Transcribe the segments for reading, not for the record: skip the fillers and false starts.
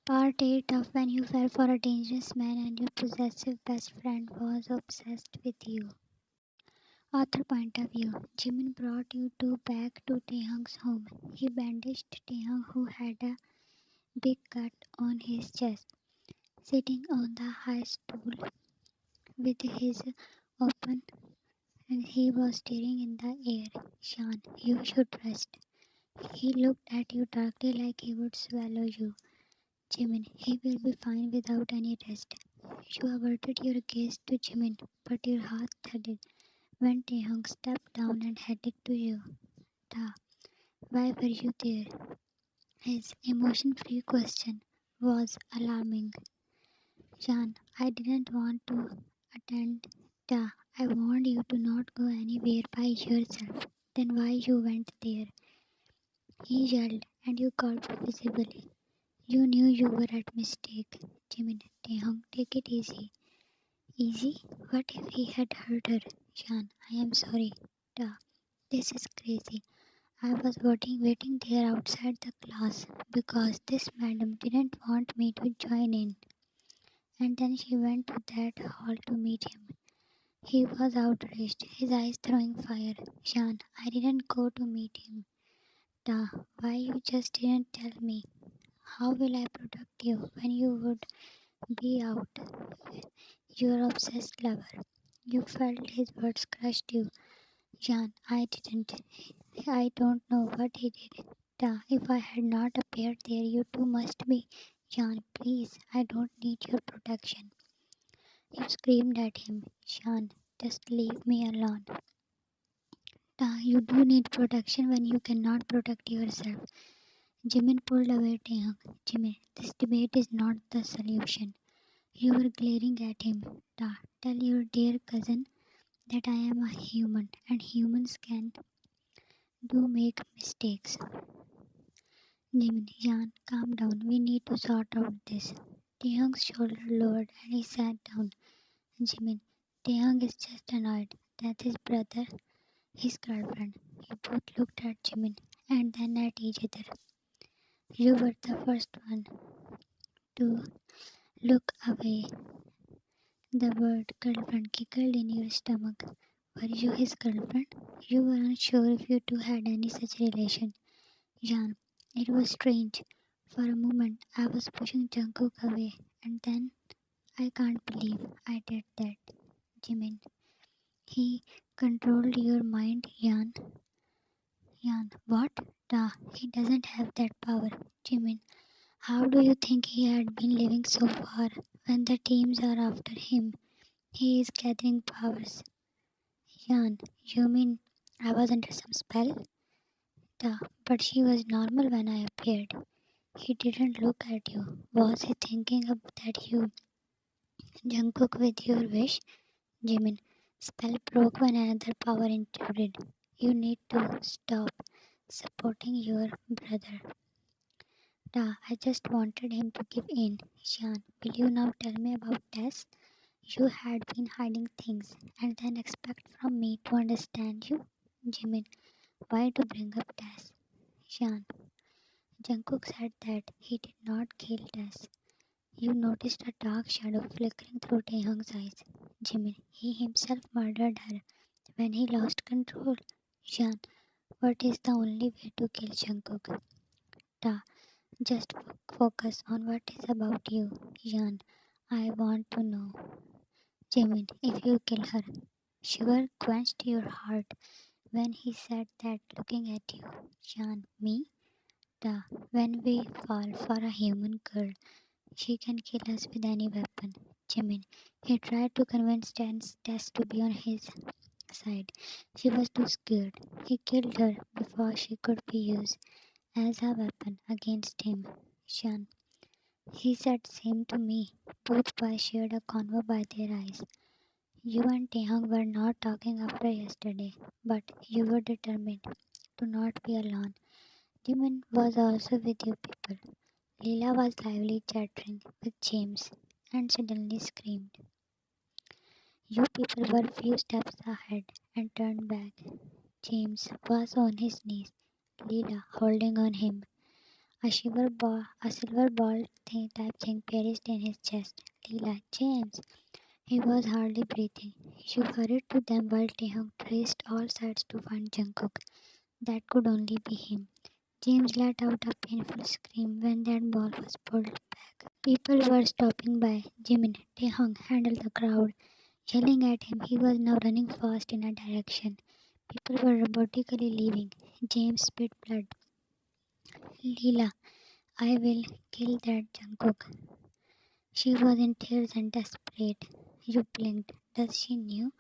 Part 8 of When You Fell for a Dangerous Man and Your Possessive Best Friend Was Obsessed with You. Author point of view. Jimin brought you two back to Taehyung's home. He bandaged Taehyung, who had a big cut on his chest, sitting on the high stool with his open, and he was staring in the air. Shan, you should rest. He looked at you darkly like he would swallow you. Jimin, he will be fine without any rest. You averted your gaze to Jimin, but your heart thudded when Taehyung stepped down and headed to you. Ta, why were you there? His emotion-free question was alarming. Jan, I didn't want to attend. Ta, I warned you to not go anywhere by yourself. Then why you went there? He yelled, and you gulped visibly. You knew you were at mistake. Jimin, Taehyung, take it easy. Easy? What if he had hurt her? Jan, I am sorry. Ta, this is crazy. I was waiting there outside the class because this madam didn't want me to join in. And then she went to that hall to meet him. He was outraged, his eyes throwing fire. Jan, I didn't go to meet him. Ta, why you just didn't tell me? How will I protect you when you would be out? Your obsessed lover. You felt his words crushed you. Jan, I didn't. I don't know what he did. Ta, if I had not appeared there, you too must be. Jan, please, I don't need your protection. You screamed at him. Jan, just leave me alone. Ta, you do need protection when you cannot protect yourself. Jimin pulled away Taehyung. Jimin, this debate is not the solution. You were glaring at him. Ta, tell your dear cousin that I am a human and humans can do make mistakes. Jimin, Jan, calm down. We need to sort out this. Taehyung's shoulder lowered and he sat down. Jimin, Taehyung is just annoyed that his brother, his girlfriend. You both looked at Jimin and then at each other. You were the first one to look away. The word girlfriend giggled in your stomach. Were you his girlfriend? You were unsure if you two had any such relation. Jan, it was strange. For a moment, I was pushing Jungkook away, and then I can't believe I did that. Jimin, he controlled your mind, Yan. Yan, what? Da, he doesn't have that power. Jimin, how do you think he had been living so far when the teams are after him? He is gathering powers. Yan, you mean I was under some spell? Da, but she was normal when I appeared. He didn't look at you. Was he thinking of that you Jungkook with your wish? Jimin, spell broke when another power intruded. You need to stop supporting your brother. Da, I just wanted him to give in. Shan, will you now tell me about Tess? You had been hiding things and then expect from me to understand you? Jimin, why to bring up Tess? Shan, Jungkook said that he did not kill Tess. You noticed a dark shadow flickering through Taehyung's eyes. Jimin, he himself murdered her when he lost control. Jan, what is the only way to kill Jungkook? Ta, just focus on what is about you. Jan, I want to know. Jimin, if you kill her, sugar quenched your heart when he said that looking at you. Jan, me? Ta, when we fall for a human girl, she can kill us with any weapon. Jimin, he tried to convince Tess to be on his side. She was too scared. He killed her before she could be used as a weapon against him. Shan, he said same to me. Both boys shared a convo by their eyes. You and Taehyung were not talking after yesterday, but you were determined to not be alone. Jimin was also with you people. Leela was lively chattering with James and suddenly screamed. You people were few steps ahead and turned back. James was on his knees, Leela holding on him. A silver ball type thing pierced in his chest. Leela, James. He was hardly breathing. She hurried to them while Taehyung traced all sides to find Jungkook. That could only be him. James let out a painful scream when that ball was pulled. People were stopping by. Jimin, Taehyung handled the crowd, yelling at him. He was now running fast in a direction. People were robotically leaving. James spit blood. Leela, I will kill that Jungkook. She was in tears and desperate. You blinked. Does she knew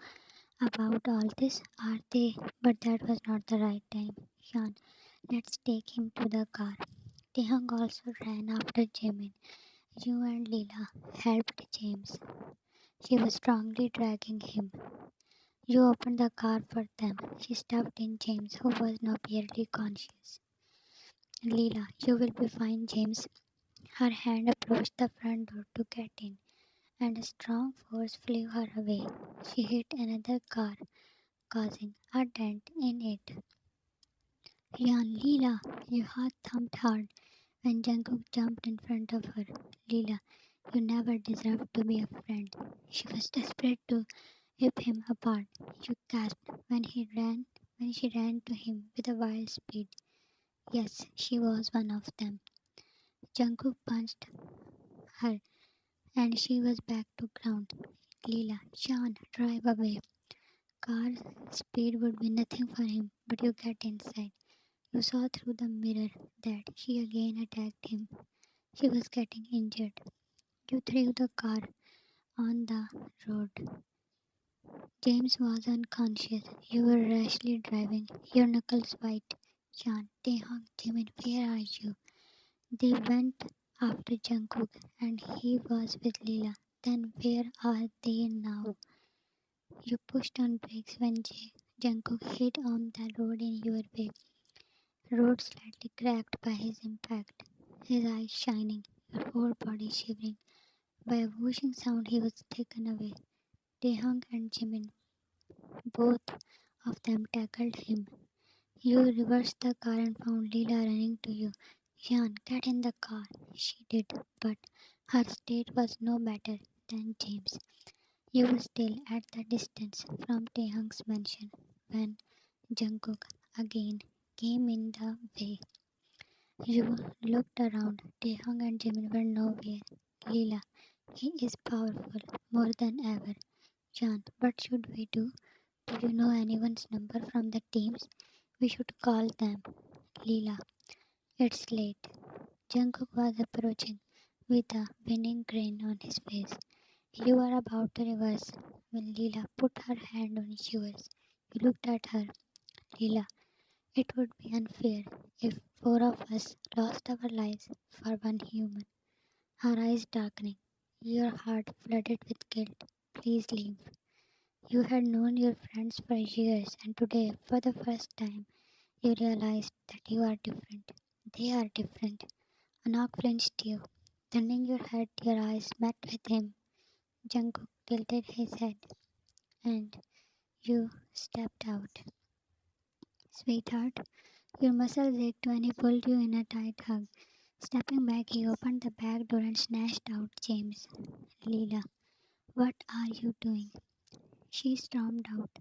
about all this? Are they? But that was not the right time. Sean, let's take him to the car. Taehyung also ran after Jimin. You and Leela helped James. She was strongly dragging him. You opened the car for them. She stuffed in James, who was now barely conscious. Leela, you will be fine, James. Her hand approached the front door to get in, and a strong force flew her away. She hit another car, causing a dent in it. Yan, Leela, your heart thumped hard when Jungkook jumped in front of her. Leela, you never deserved to be a friend. She was desperate to rip him apart. You gasped when she ran to him with a wild speed. Yes, she was one of them. Jungkook punched her and she was back to ground. Leela, Sean, drive away. Car speed would be nothing for him, but you get inside. You saw through the mirror that she again attacked him. She was getting injured. You threw the car on the road. James was unconscious. You were rashly driving, your knuckles white. Sean, Taehyung, Jimin, where are you? They went after Jungkook and he was with Leela. Then where are they now? You pushed on brakes when Jungkook hit on the road in your way. Road slightly cracked by his impact, his eyes shining, your whole body shivering. By a whooshing sound, he was taken away. Taehyung and Jimin, both of them tackled him. You reversed the car and found Leela running to you. Yan, get in the car. She did, but her state was no better than James. You were still at the distance from Taehyung's mansion when Jungkook again came in the way. You looked around. Taehyung and Jimin were nowhere. Leela, he is powerful, more than ever. Jan, what should we do? Do you know anyone's number from the teams? We should call them. Leela, it's late. Jungkook was approaching with a winning grin on his face. You are about to reverse when Leela put her hand on yours. You looked at her. Leela, it would be unfair if four of us lost our lives for one human. Her eyes darkening, your heart flooded with guilt. Please leave. You had known your friends for years, and today, for the first time, you realized that you are different. They are different. Anak flinched you. Turning your head, your eyes met with him. Jungkook tilted his head, and you stepped out. Sweetheart, your muscles ached when he pulled you in a tight hug. Stepping back, he opened the back door and snatched out James. Leela, what are you doing? She stormed out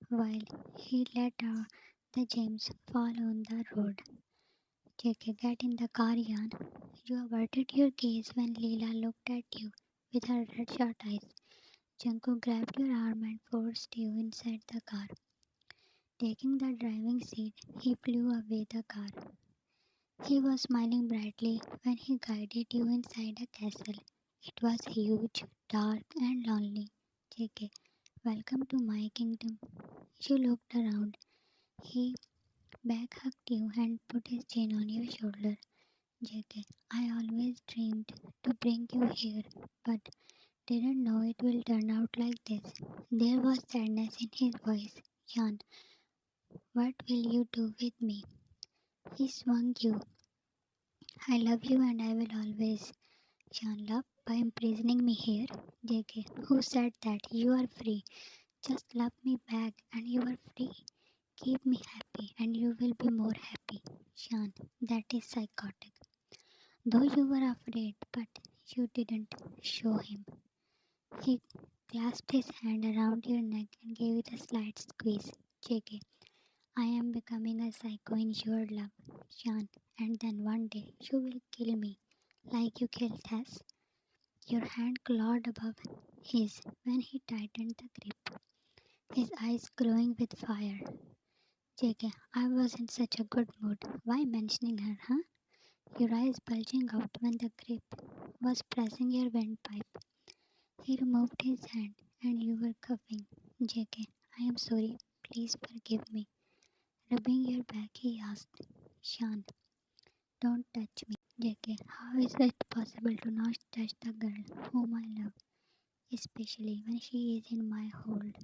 while he let the James fall on the road. JK, get in the car, Jan. You averted your gaze when Leela looked at you with her red shot eyes. Jungkook grabbed your arm and forced you inside the car. Taking the driving seat, he flew away the car. He was smiling brightly when he guided you inside a castle. It was huge, dark, and lonely. JK, welcome to my kingdom. You looked around. He back hugged you and put his chin on your shoulder. JK, I always dreamed to bring you here, but didn't know it will turn out like this. There was sadness in his voice. Jan, what will you do with me? He swung you. I love you and I will always. Jan, love by imprisoning me here. JK, who said that? You are free. Just love me back and you are free. Keep me happy and you will be more happy. Jan, that is psychotic. Though you were afraid, but you didn't show him. He clasped his hand around your neck and gave it a slight squeeze. JK, I am becoming a psycho in your love, Sean, and then one day you will kill me like you killed Tess. Your hand clawed above his when he tightened the grip, his eyes glowing with fire. JK, I was in such a good mood. Why mentioning her, huh? Your eyes bulging out when the grip was pressing your windpipe. He removed his hand and you were coughing. JK, I am sorry. Please forgive me. Rubbing your back, he asked, Sean, don't touch me. JK, how is it possible to not touch the girl whom I love, especially when she is in my hold?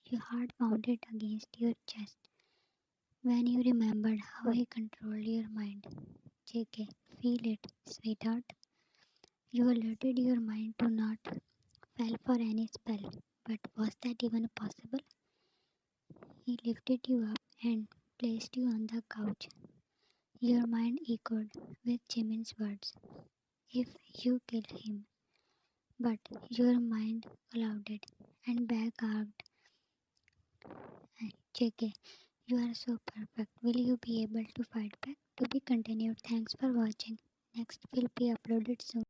Your heart pounded against your chest when you remembered how he controlled your mind. JK, feel it, sweetheart. You alerted your mind to not fall for any spell, but was that even possible? He lifted you up and placed you on the couch. Your mind echoed with Jimin's words, if you kill him. But your mind clouded and back arched. JK, you are so perfect. Will you be able to fight back? To be continued. Thanks for watching. Next will be uploaded soon.